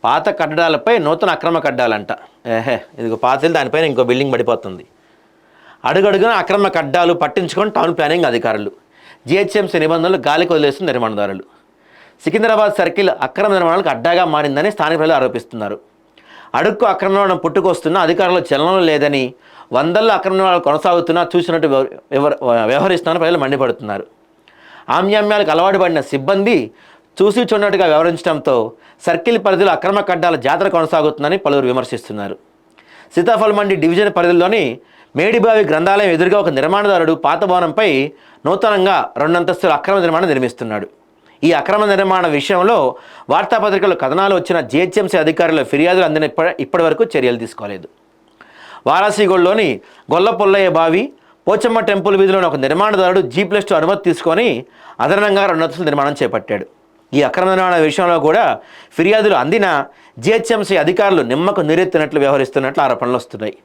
పాత కట్టడాలపై నూతన అక్రమ కడ్డాలంట. ఇదిగో పాతది, దానిపైన ఇంకో బిల్డింగ్ పడిపోతుంది. అడుగడుగున అక్రమ కడ్డాలు పట్టించుకొని టౌన్ ప్లానింగ్ అధికారులు. జిహెచ్ఎంసీ నిబంధనలు గాలికి వదిలేస్తున్న నిర్మాణదారులు. సికింద్రాబాద్ సర్కిల్ అక్రమ నిర్మాణాలకు అడ్డాగా మారిందని స్థానిక ప్రజలు ఆరోపిస్తున్నారు. అడుక్కు అక్రమ నిర్మాణం పుట్టుకొస్తున్న అధికారుల చలనం లేదని, వందల్లో అక్రమ నిర్మాణాలు కొనసాగుతున్నా చూసినట్టు వ్యవహరిస్తున్న ప్రజలు మండిపడుతున్నారు. ఆమ్యామ్యాలకు అలవాటు పడిన సిబ్బంది చూసి చూడనట్టుగా వ్యవహరించడంతో సర్కిల్ పరిధిలో అక్రమ కడ్డాల జాతర కొనసాగుతుందని పలువురు విమర్శిస్తున్నారు. సీతాఫల్ మండి డివిజన్ పరిధిలోని మేడిబావి గ్రంథాలయం ఎదురుగా ఒక నిర్మాణదారుడు పాత భవనంపై నూతనంగా 2 అంతస్తుల అక్రమ నిర్మాణం నిర్మిస్తున్నాడు. ఈ అక్రమ నిర్మాణ విషయంలో వార్తాపత్రికల్లో కథనాలు వచ్చిన జిహెచ్ఎంసీ అధికారుల ఫిర్యాదులు అందిన ఇప్పటి వరకు చర్యలు తీసుకోలేదు. వారాసిగూడలోని గొల్లపొల్లయ్య బావి, పోచమ్మ టెంపుల్ వీధిలోని ఒక నిర్మాణదారుడు G+2 అనుమతి తీసుకొని అదనంగా 2 అంతస్తుల నిర్మాణం చేపట్టాడు. ఈ అక్రమ నిర్మాణ విషయంలో కూడా ఫిర్యాదులు అందిన జిహెచ్ఎంసీ అధికారులు నిమ్మకు నీరెత్తినట్లు వ్యవహరిస్తున్నట్లు ఆరోపణలు వస్తున్నాయి.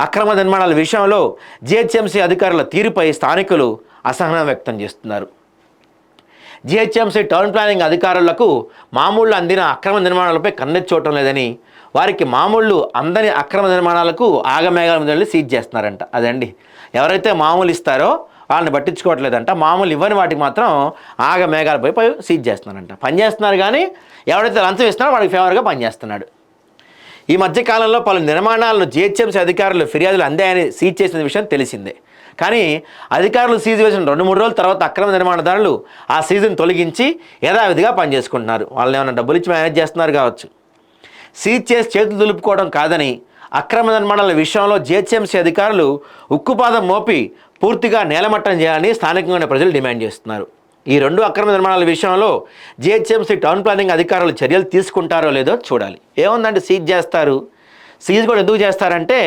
అక్రమ నిర్మాణాల విషయంలో జిహెచ్ఎంసీ అధికారుల తీరుపై స్థానికులు అసహనం వ్యక్తం చేస్తున్నారు. జిహెచ్ఎంసీ టౌన్ ప్లానింగ్ అధికారులకు మామూళ్ళు అందిన అక్రమ నిర్మాణాలపై కన్నెత్తి చూడటం లేదని, వారికి మామూళ్ళు అందని అక్రమ నిర్మాణాలకు ఆగమేఘాల మీద సీజ్ చేస్తున్నారంట. అదండి, ఎవరైతే మామూలు ఇస్తారో వాళ్ళని పట్టించుకోవట్లేదంట, మామూలు ఇవ్వని వాటికి మాత్రం ఆగమేఘాలపై సీజ్ చేస్తున్నారంట. పనిచేస్తున్నారు కానీ ఎవరైతే లంచం ఇస్తున్నారో వాడికి ఫేవర్గా పనిచేస్తున్నాడు. ఈ మధ్యకాలంలో పలు నిర్మాణాలను జిహెచ్ఎంసీ అధికారులు ఫిర్యాదులు అందాయని సీజ్ చేసిన విషయం తెలిసిందే. కానీ అధికారులు సీజ్ వేసిన 2-3 రోజుల తర్వాత అక్రమ నిర్మాణదారులు ఆ సీజన్ తొలగించి యథావిధిగా పనిచేసుకుంటున్నారు. వాళ్ళని ఏమైనా డబ్బులు ఇచ్చి మేనేజ్ చేస్తున్నారు కావచ్చు. సీజ్ చేసి చేతులు దులుపుకోవడం కాదని, అక్రమ నిర్మాణాల విషయంలో జిహెచ్ఎంసీ అధికారులు ఉక్కుపాదం మోపి పూర్తిగా నేలమట్టం చేయాలని స్థానికంగా ప్రజలు డిమాండ్ చేస్తున్నారు. ఈ 2 అక్రమ నిర్మాణాల విషయంలో జిహెచ్ఎంసీ టౌన్ ప్లానింగ్ అధికారులు చర్యలు తీసుకుంటారో లేదో చూడాలి. ఏముందంటే సీజ్ చేస్తారు. సీజ్ కూడా ఎందుకు చేస్తారంటే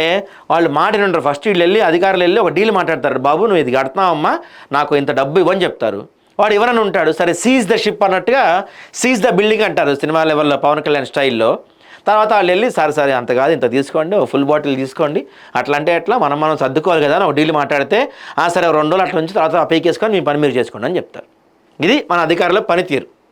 వాళ్ళు మాటినుంటారు. ఫస్ట్ వీళ్ళు వెళ్ళి అధికారులు వెళ్ళి ఒక డీల్ మాట్లాడతారు. బాబు నువ్వు ఇది కడుతున్నావమ్మా, నాకు ఇంత డబ్బు ఇవ్వని చెప్తారు. వాడు ఎవరైనా ఉంటాడు, సరే సీజ్ ద షిప్ అన్నట్టుగా సీజ్ ద బిల్డింగ్ అంటారు సినిమా లెవెల్లో పవన్ కళ్యాణ్ స్టైల్లో. తర్వాత వాళ్ళు వెళ్ళి సరే అంత కాదు ఇంత తీసుకోండి, ఫుల్ బాటిల్ తీసుకోండి, అట్లా అంటే ఎట్లా మనం సర్దుకోవాలి కదా అని ఒక డీల్ మాట్లాడితే సరే 2 రోజులు అట్లా నుంచి తర్వాత పైకేసుకొని మీ పని మీరు చేసుకోండి అని చెప్తారు. ఇది మన అధికారుల పనితీరు.